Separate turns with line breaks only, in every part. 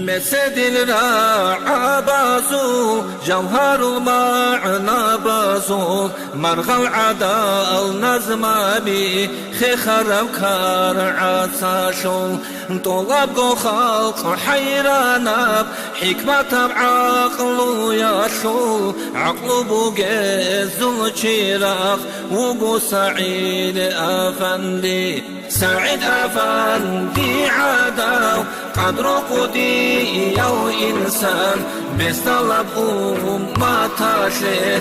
مثل راعى بازو جوهر المعنى بازو مرغ العدال نزمامي خرب كار عطاشو طلب خلق حيرانب حكمة بعقل يشو عقل بوجز الشراق وبو سعيد أفندي سعيد أفندي عداو قدر قدي يو إنسان بستلب ما تاشي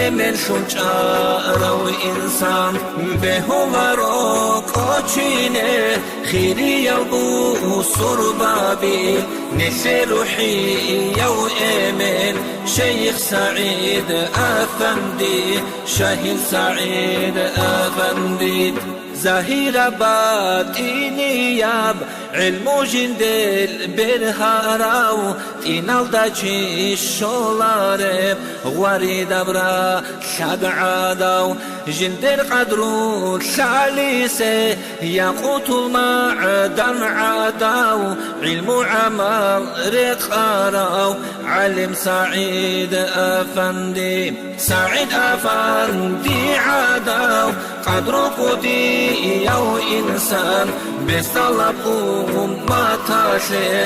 إمن شنجارو إنسان بهو روكوشيني خيري يلبو سربابي نسي روحي يو إمن شيخ سعيد أفندي شهيد سعيد أفندي زهير باطيني ياب علمو جندل برهاراو تينال داچي شولارب غواري دبرا شدعاداو جندل قدرو شاليسي ياقوت المعدن عاداو علمو عمال رقاراو علم سعيد أفندي سعيد أفندي عاداو قدر قدي يو إنسان بستلب ما تاشي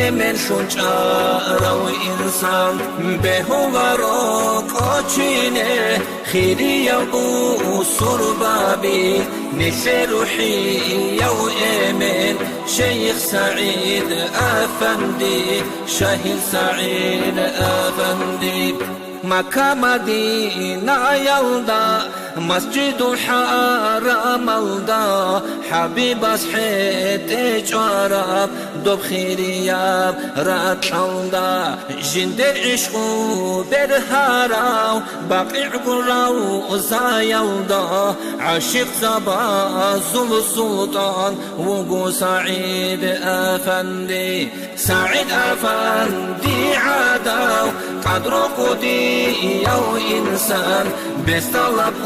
إمن شنجارو إنسان بهو روكوشيني خيري يبو سربابي نسي روحي يو إمن شيخ سعيد أفندي شهيد سعيد أفندي مكة مدينة يلدا مسجد الحرام الدا حبيب صحيت جارب دوب خيرياب راتشالدا جند عشقو برهاراو باقي قراو زايلدا عاشق زبا زل سلطان وقو سعيد أفندي سعيد أفندي عداو قدر قدي يو إنسان بستلب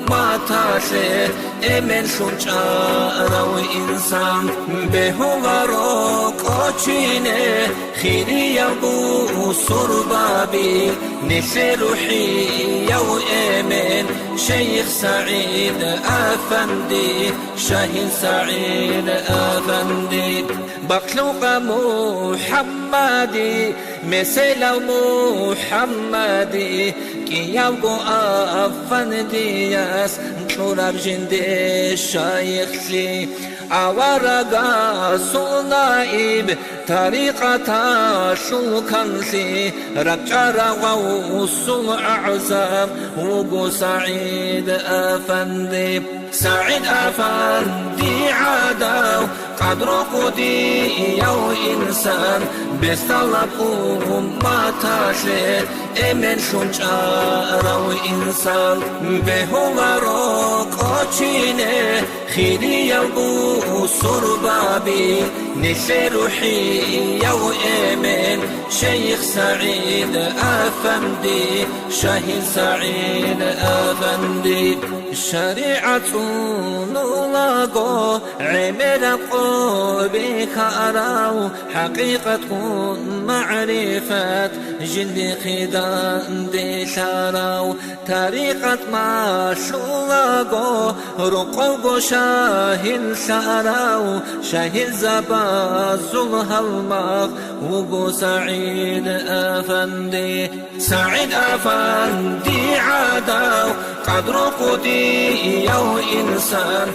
ما تاشي إمن شنجارو إنسان بهو روكوشيني خيري يبو سربابي نسي روحي يو إمن شيخ سعيد أفندي شهيد سعيد أفندي بخلوق محمدي مثل محمدي كي يبقى أفندي ياس شرب جندي شيخ لي أورغا سلائب طريقة شلكنسي رجع غوص أعزام وقو سعيد أفندي سعيد أفندي عداو قدر قدي يو إنسان بستلب ما تاشي إمن شنجارو إنسان بهو روكوشيني خيري يلبو سربابي نسي روحي يو إمن شيخ سعيد أفندي شهيد سعيد أفندي شريعة نلاقو عمر قلبك أراو حقيقة معرفة جلد خدان دي شاراو طريقة ما شلاقو رقوب شاهل شاراو شاهل زبازلها المغ وقو سعيد أفندي سعيد أفندي عداو قدر قدي يو إنسان